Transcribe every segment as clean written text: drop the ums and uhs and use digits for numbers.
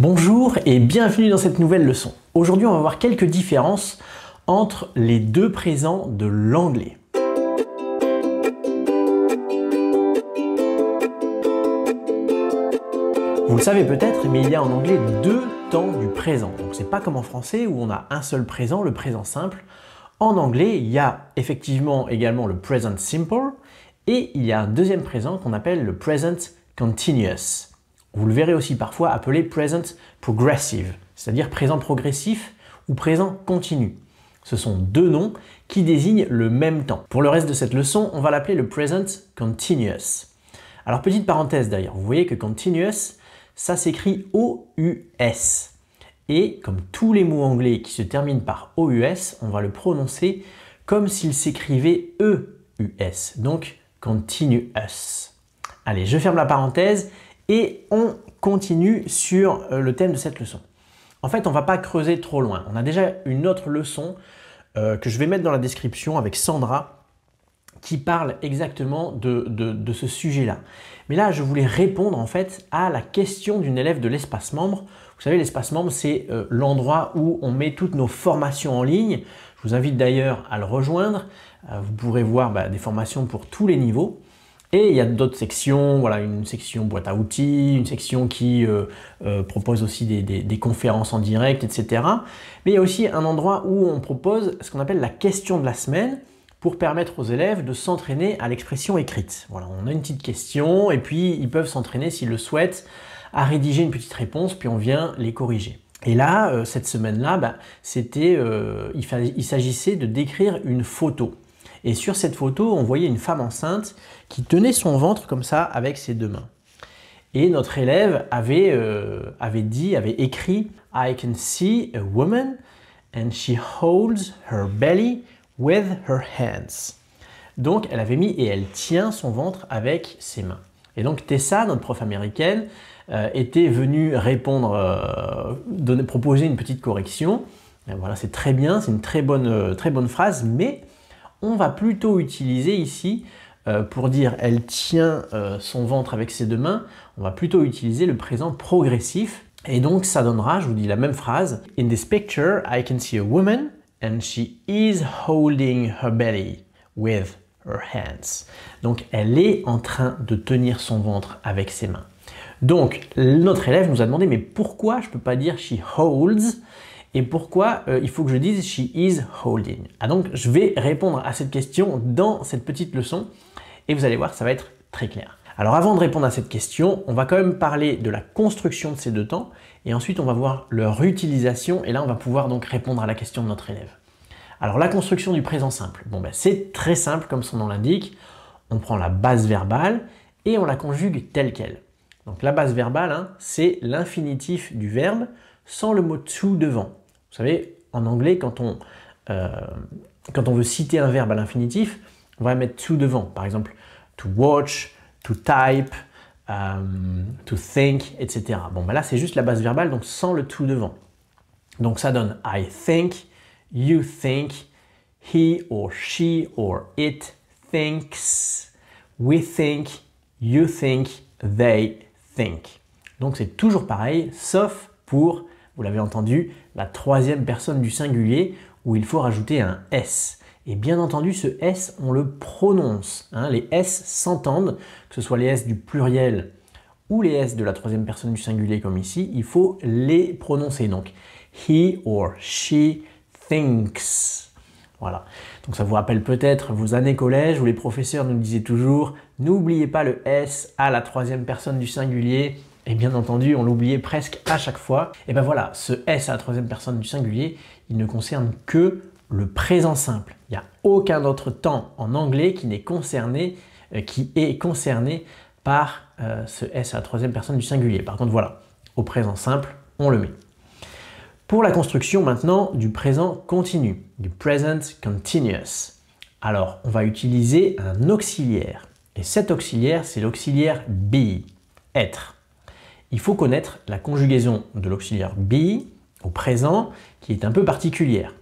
Bonjour et bienvenue dans cette nouvelle leçon. Aujourd'hui, on va voir quelques différences entre les deux présents de l'anglais. Vous le savez peut-être, mais il y a en anglais deux temps du présent. Donc c'est pas comme en français où on a un seul présent, le présent simple. En anglais, il y a effectivement également le present simple et il y a un deuxième présent qu'on appelle le present continuous. Vous le verrez aussi parfois appelé present progressive, c'est-à-dire présent progressif ou présent continu. Ce sont deux noms qui désignent le même temps. Pour le reste de cette leçon, on va l'appeler le present continuous. Alors petite parenthèse d'ailleurs, vous voyez que continuous, ça s'écrit O-U-S. Et comme tous les mots anglais qui se terminent par O-U-S, on va le prononcer comme s'il s'écrivait E-U-S, donc continuous. Allez, je ferme la parenthèse. Et on continue sur le thème de cette leçon. En fait, on ne va pas creuser trop loin. On a déjà une autre leçon que je vais mettre dans la description avec Sandra qui parle exactement de ce sujet-là. Mais là, je voulais répondre en fait à la question d'une élève de l'espace membre. Vous savez, l'espace membre, c'est l'endroit où on met toutes nos formations en ligne. Je vous invite d'ailleurs à le rejoindre. Vous pourrez voir des formations pour tous les niveaux. Et il y a d'autres sections, voilà, une section boîte à outils, une section qui propose aussi des conférences en direct, etc. Mais il y a aussi un endroit où on propose ce qu'on appelle la question de la semaine pour permettre aux élèves de s'entraîner à l'expression écrite. Voilà, on a une petite question et puis ils peuvent s'entraîner s'ils le souhaitent à rédiger une petite réponse, puis on vient les corriger. Et là, cette semaine-là, il s'agissait de décrire une photo. Et sur cette photo, on voyait une femme enceinte qui tenait son ventre comme ça avec ses deux mains. Et notre élève avait écrit « I can see a woman and she holds her belly with her hands ». Donc elle avait mis « et elle tient son ventre avec ses mains ». Et donc Tessa, notre prof américaine, était venue répondre, proposer une petite correction. Et voilà, c'est très bien, c'est une très bonne phrase, mais on va plutôt utiliser ici, pour dire « elle tient son ventre avec ses deux mains », on va plutôt utiliser le présent progressif. Et donc ça donnera, je vous dis la même phrase, « In this picture, I can see a woman and she is holding her belly with her hands ». Donc elle est en train de tenir son ventre avec ses mains. Donc notre élève nous a demandé « mais pourquoi je ne peux pas dire « she holds » et pourquoi il faut que je dise « she is holding ». Ah donc, je vais répondre à cette question dans cette petite leçon et vous allez voir, ça va être très clair. Alors avant de répondre à cette question, on va quand même parler de la construction de ces deux temps et ensuite on va voir leur utilisation et là on va pouvoir donc répondre à la question de notre élève. Alors la construction du présent simple, c'est très simple comme son nom l'indique. On prend la base verbale et on la conjugue telle qu'elle. Donc la base verbale, c'est l'infinitif du verbe sans le mot to devant. Vous savez, en anglais, quand on veut citer un verbe à l'infinitif, on va mettre to devant. Par exemple, to watch, to type, to think, etc. Là, c'est juste la base verbale, donc sans le to devant. Donc ça donne I think, you think, he or she or it thinks, we think, you think, they think. Donc c'est toujours pareil, sauf pour, vous l'avez entendu, la troisième personne du singulier où il faut rajouter un S. Et bien entendu, ce S, on le prononce. Les S s'entendent, que ce soit les S du pluriel ou les S de la troisième personne du singulier comme ici, il faut les prononcer. Donc, he or she thinks. Voilà. Donc ça vous rappelle peut-être vos années collège où les professeurs nous disaient toujours « N'oubliez pas le S à la troisième personne du singulier ». Et bien entendu, on l'oubliait presque à chaque fois. Et ben voilà, ce S à la troisième personne du singulier, il ne concerne que le présent simple. Il n'y a aucun autre temps en anglais qui est concerné par ce S à la troisième personne du singulier. Par contre, voilà, au présent simple, on le met. Pour la construction maintenant du présent continu, du present continuous. Alors, on va utiliser un auxiliaire. Et cet auxiliaire, c'est l'auxiliaire be, être. Il faut connaître la conjugaison de l'auxiliaire be au présent qui est un peu particulière.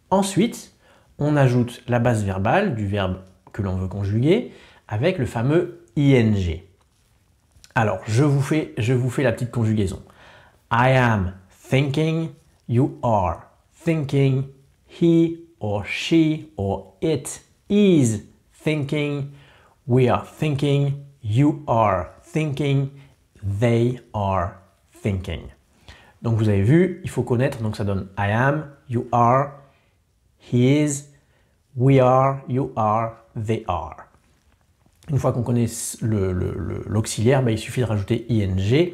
Ensuite, on ajoute la base verbale du verbe que l'on veut conjuguer avec le fameux ing. Alors, je vous fais la petite conjugaison. I am thinking, you are thinking, he or she or it is thinking, we are thinking, you are thinking, they are thinking. Donc vous avez vu, il faut connaître, donc ça donne I am, you are, he is, we are, you are, they are. Une fois qu'on connaît l'auxiliaire, il suffit de rajouter ing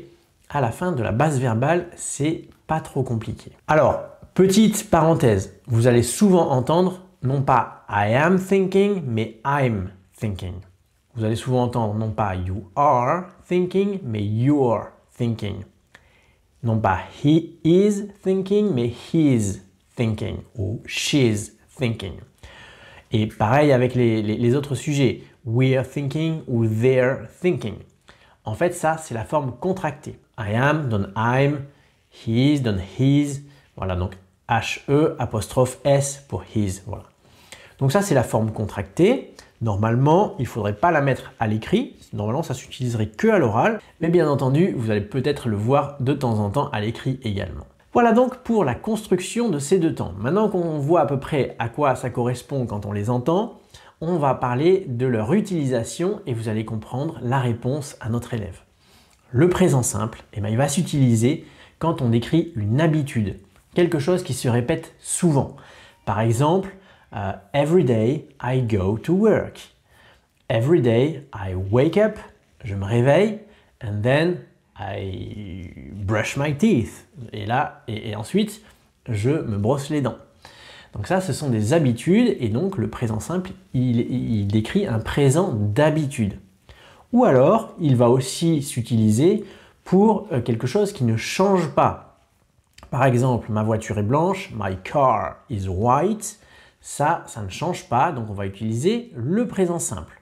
à la fin de la base verbale, c'est pas trop compliqué. Alors, petite parenthèse, vous allez souvent entendre non pas I am thinking, mais I'm thinking. Vous allez souvent entendre non pas you are thinking, mais you're thinking. Non pas he is thinking, mais he's thinking ou she's thinking. Et pareil avec les autres sujets, we're thinking ou they're thinking. En fait, ça, c'est la forme contractée. I am donne I'm, he is donne his. Voilà, donc H-E apostrophe S pour his. Voilà. Donc ça, c'est la forme contractée. Normalement, il ne faudrait pas la mettre à l'écrit. Normalement, ça s'utiliserait que à l'oral. Mais bien entendu, vous allez peut-être le voir de temps en temps à l'écrit également. Voilà donc pour la construction de ces deux temps. Maintenant qu'on voit à peu près à quoi ça correspond quand on les entend, on va parler de leur utilisation et vous allez comprendre la réponse à notre élève. Le présent simple, il va s'utiliser quand on décrit une habitude, quelque chose qui se répète souvent. Par exemple, every day I go to work. Every day I wake up, je me réveille, and then I brush my teeth. Et ensuite, je me brosse les dents. Donc ça, ce sont des habitudes et donc le présent simple, il décrit un présent d'habitude. Ou alors, il va aussi s'utiliser pour quelque chose qui ne change pas. Par exemple, ma voiture est blanche, my car is white. Ça ne change pas, donc on va utiliser le présent simple.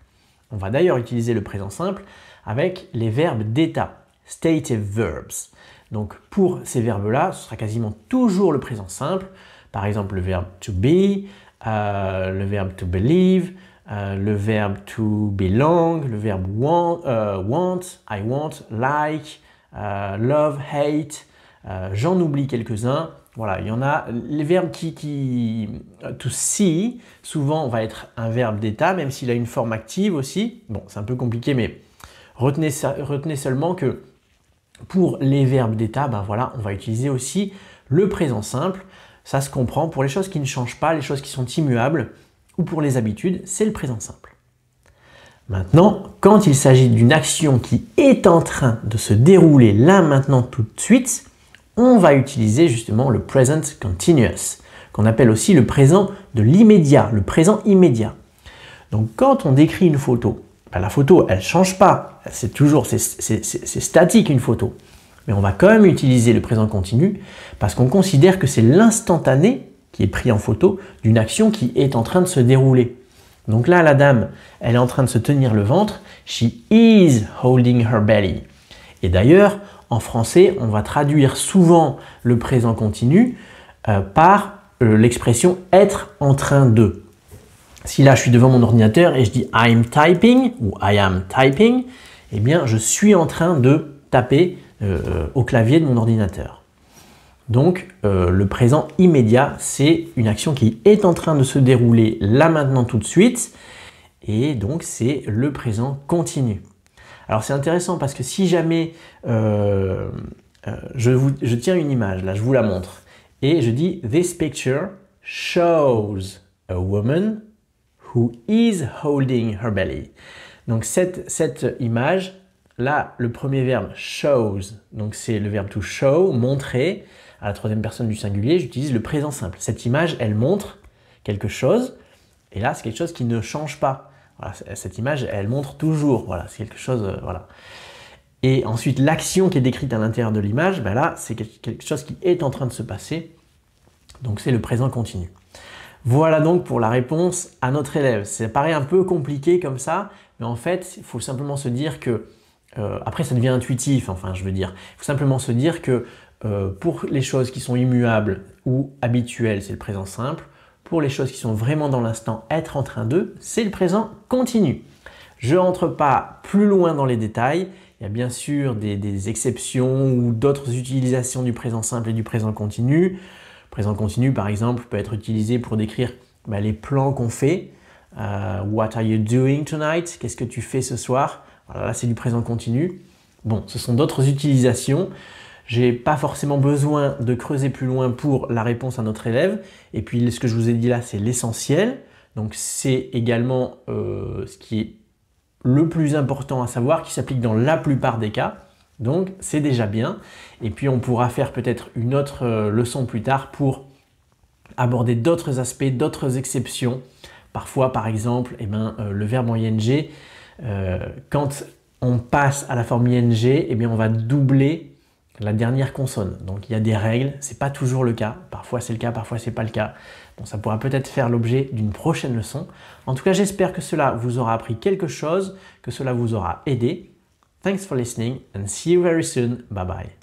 On va d'ailleurs utiliser le présent simple avec les verbes d'état, stative verbs. Donc pour ces verbes-là, ce sera quasiment toujours le présent simple. Par exemple, le verbe to be, le verbe to believe, le verbe to belong, le verbe want, I want, like, love, hate. J'en oublie quelques-uns. Voilà, il y en a. Les verbes to see, souvent, va être un verbe d'état, même s'il a une forme active aussi. Bon, c'est un peu compliqué, mais retenez seulement que pour les verbes d'état, voilà, on va utiliser aussi le présent simple. Ça se comprend pour les choses qui ne changent pas, les choses qui sont immuables, ou pour les habitudes, c'est le présent simple. Maintenant, quand il s'agit d'une action qui est en train de se dérouler là, maintenant, tout de suite, on va utiliser justement le present continuous, qu'on appelle aussi le présent de l'immédiat, le présent immédiat. Donc quand on décrit une photo, la photo, elle ne change pas, c'est statique une photo. Mais on va quand même utiliser le présent continu parce qu'on considère que c'est l'instantané qui est pris en photo d'une action qui est en train de se dérouler. Donc là, la dame, elle est en train de se tenir le ventre. She is holding her belly. Et d'ailleurs, en français, on va traduire souvent le présent continu par l'expression être en train de. Si là, je suis devant mon ordinateur et je dis I'm typing ou I am typing, eh bien, je suis en train de taper au clavier de mon ordinateur. Donc, le présent immédiat, c'est une action qui est en train de se dérouler là, maintenant, tout de suite. Et donc, c'est le présent continu. Alors, c'est intéressant parce que si jamais je tiens une image, là, je vous la montre, et je dis « This picture shows a woman who is holding her belly ». Donc, cette image, là, le premier verbe « shows », donc c'est le verbe « to show », montrer, à la troisième personne du singulier, j'utilise le présent simple. Cette image, elle montre quelque chose, et là, c'est quelque chose qui ne change pas. Voilà, cette image, elle montre toujours, voilà, c'est quelque chose, voilà. Et ensuite, l'action qui est décrite à l'intérieur de l'image, là, c'est quelque chose qui est en train de se passer, donc c'est le présent continu. Voilà donc pour la réponse à notre élève. Ça paraît un peu compliqué comme ça, mais en fait, il faut simplement se dire que, après ça devient intuitif, enfin je veux dire, il faut simplement se dire que pour les choses qui sont immuables ou habituelles, c'est le présent simple. Pour les choses qui sont vraiment dans l'instant, être en train de, c'est le présent continu. Je ne rentre pas plus loin dans les détails. Il y a bien sûr des exceptions ou d'autres utilisations du présent simple et du présent continu. Le présent continu, par exemple, peut être utilisé pour décrire les plans qu'on fait. What are you doing tonight? Qu'est-ce que tu fais ce soir? Voilà, là, c'est du présent continu. Bon, ce sont d'autres utilisations. J'ai pas forcément besoin de creuser plus loin pour la réponse à notre élève. Et puis, ce que je vous ai dit là, c'est l'essentiel. Donc, c'est également ce qui est le plus important à savoir, qui s'applique dans la plupart des cas. Donc, c'est déjà bien. Et puis, on pourra faire peut-être une autre leçon plus tard pour aborder d'autres aspects, d'autres exceptions. Parfois, par exemple, le verbe en ing, quand on passe à la forme ing, on va doubler la dernière consonne. Donc il y a des règles, c'est pas toujours le cas. Parfois c'est le cas, parfois c'est pas le cas. Bon, ça pourra peut-être faire l'objet d'une prochaine leçon. En tout cas, j'espère que cela vous aura appris quelque chose, que cela vous aura aidé. Thanks for listening and see you very soon. Bye bye.